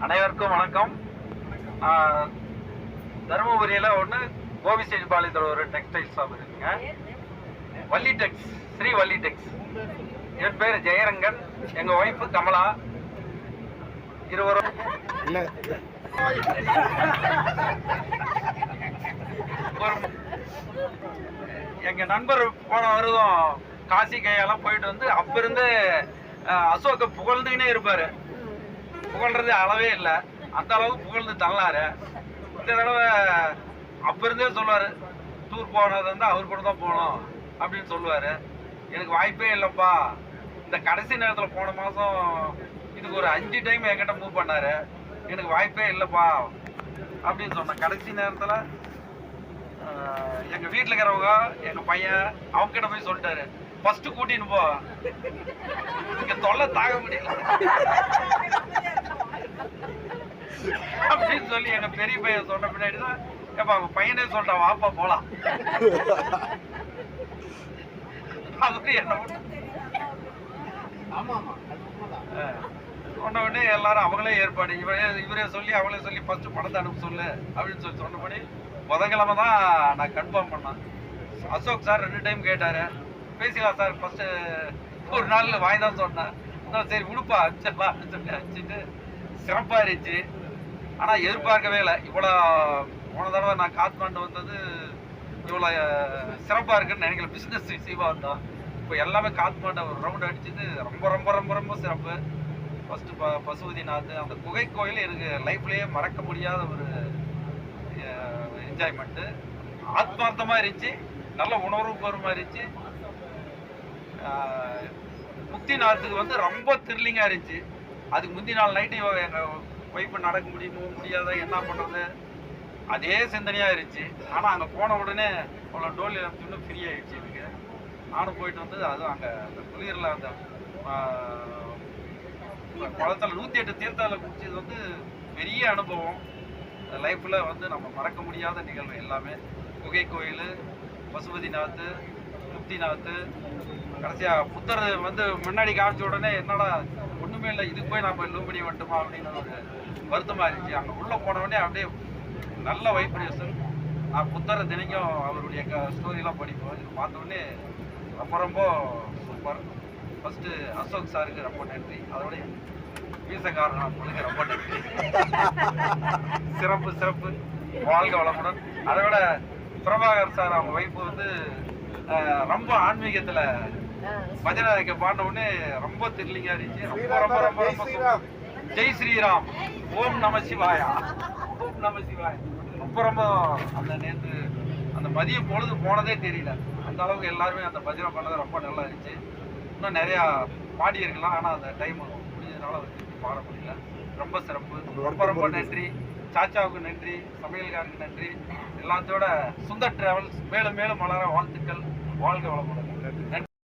அனைவருக்கும் வணக்கம். தருமபுரியில் ஒன்று கோபிச்செட்டிப்பாளையத்தில் ஒரு டெக்ஸ்டைல் ஷாப் இருக்குங்க. வள்ளி டெக்ஸ், ஸ்ரீ வள்ளி டெக்ஸ். என் பேர் ஜெயரங்கன், எங்கள் ஒய்ஃபு கமலா. இருவரும் எங்க நண்பர் போன வருடம் காசி கையெல்லாம் போயிட்டு வந்து அப்ப இருந்து அசோக்க புகழ்ந்துக்கினே இருப்பாரு. புகழ்றது அளவே இல்லை, அந்த அளவுக்கு புகழ்ந்து தள்ளாரு. இந்த தடவை அப்ப இருந்தே சொல்லுவாரு, டூர் போனது வந்து அவர் கூட தான் போகணும் அப்படின்னு சொல்லுவாரு. எனக்கு வாய்ப்பே இல்லைப்பா, இந்த கடைசி நேரத்தில் போன மாதம் இதுக்கு ஒரு 5 டைம் என்கிட்ட மூவ் பண்ணாரு. எனக்கு வாய்ப்பே இல்லைப்பா அப்படின்னு சொன்னேன். கடைசி நேரத்தில் எங்கள் வீட்டில் இருக்கிறவங்க, எங்கள் பையன் அவங்க கிட்ட போய் சொல்லிட்டாரு, ஃபர்ஸ்ட் கூட்டின்னு போ, இங்க தொல்லை தாங்க முடியல அப்படின்னு சொல்லி எங்க பெரிய பையன் சொன்ன பின்னாடிதான், ஏப்பா அவங்க பையனே சொல்லிட்டான், வாப்பா போலாம். அவரு என்ன சொன்ன உடனே எல்லாரும் அவங்களே ஏற்பாடு, இவரே சொல்லி அவங்களே சொல்லி ஃபர்ஸ்ட் பணத்தை அனுப்ப சொல்லு அப்படின்னு சொல்லி சொன்னபடி புதன்கிழமை தான் நான் கன்ஃபார்ம் பண்ணேன். அசோக் சார் 2 டைம் கேட்டாரு, பேசிக்கலாம் சார், ஃபர்ஸ்ட் ஒரு நாள் வாங்கி தான் சொன்னேன். சரி விடுப்பா அனுப்பிச்சிடலாம் அப்படின்னு சொல்லி அனுப்பிச்சிட்டு சிறப்பாக இருந்துச்சு. ஆனால் எதிர்பார்க்கவே இல்லை இவ்வளோ. போன தடவை நான் காத்மாண்டு வந்தது இவ்வளோ சிறப்பாக இருக்குன்னு நினைக்கல. பிஸ்னஸ் விஷயமாக வந்தோம். இப்போ எல்லாமே காத்மாண்டை ஒரு ரவுண்ட் அடிச்சது ரொம்ப ரொம்ப ரொம்ப ரொம்ப சிறப்பு. ஃபர்ஸ்ட் பசுபதிநாத் அந்த குகை கோயில் எனக்கு லைஃப்லேயே மறக்க முடியாத ஒரு என்ஜாய்மெண்ட்டு. ஆத்மார்த்தமாக இருந்துச்சு, நல்ல உணர்வுபூர்வமாக இருந்துச்சு. முக்திநாத்துக்கு வந்து ரொம்ப த்ரில்லிங்காக இருந்துச்சு. அதுக்கு முந்தி நாள் நைட்டு எங்கள் ஒய்ஃபு நடக்க முடியாத என்ன பண்ணுறது அதே சிந்தனையாக இருந்துச்சு. ஆனால் அங்கே போன உடனே அவ்வளோ டோல் இன்னும் ஃப்ரீ ஆகிடுச்சு எனக்கு. நானும் போயிட்டு வந்து அதுவும் அங்கே அந்த குளிரில் அந்த குளத்தில் 108 தீர்த்தாவில் குடிச்சது வந்து பெரிய அனுபவம். லைஃப்பில் வந்து நம்ம மறக்க முடியாத நிகழ்வு எல்லாமே. குகை கோயில், பசுபதிநாத், முக்திநாத், கடைசியாக புத்தர் வந்து முன்னாடி காமிச்ச உடனே என்னடா ஒன்றுமே இல்லை, இதுக்கு போய் நம்ம லூம்படி வந்துட்டுமா அப்படின்னு ஒரு வருத்தமாக இருந்துச்சு. அங்கே உள்ளே போன உடனே அப்படியே நல்ல வைப்ரேஷன். நான் புத்தரை தினைக்கும் அவருடைய ஸ்டோரிலாம் படிப்போம். இது பார்த்த உடனே ரொம்ப ரொம்ப சூப்பர். ஃபஸ்ட்டு அசோக் சாருக்கு ரொம்ப நன்றி, அதோட வீசக்காரன் பொண்ணுக்கு ரொம்ப நன்றி. சிறப்பு சிறப்பு, வாழ்க வளமுடன். அதை விட பிரபாகர் சார் அவங்க ஒய்ஃபு வந்து ரொம்ப ஆன்மீகத்தில் பஜனை பாடின உடனே ரொம்ப த்ரில்லிங்காக இருந்துச்சு. ரொம்ப ரொம்ப ரொம்ப ரொம்ப ஜெய் ஸ்ரீராம், ஓம் நம சிவாயா, ஓம் நம சிவாயா. ரொம்ப ரொம்ப அந்த நேற்று அந்த மதியம் பொழுது போனதே தெரியல. அந்த அளவுக்கு எல்லாருமே அந்த பஜனை பண்ணது ரொம்ப நல்லா இருந்துச்சு. இன்னும் நிறையா பாடி இருக்கலாம், ஆனால் அந்த டைம் முடிஞ்சதுனால அதை திருப்பி பாட முடியல. ரொம்ப சிறப்பு, ரொம்ப ரொம்ப நன்றி. சாச்சாவுக்கு நன்றி, சமையல்காருக்கு நன்றி. எல்லாத்தோட சுந்தர் டிராவல்ஸ் மேலும் மேலும் வளர வாழ்த்துக்கள். வாழ்க வளமுடன். நன்றி.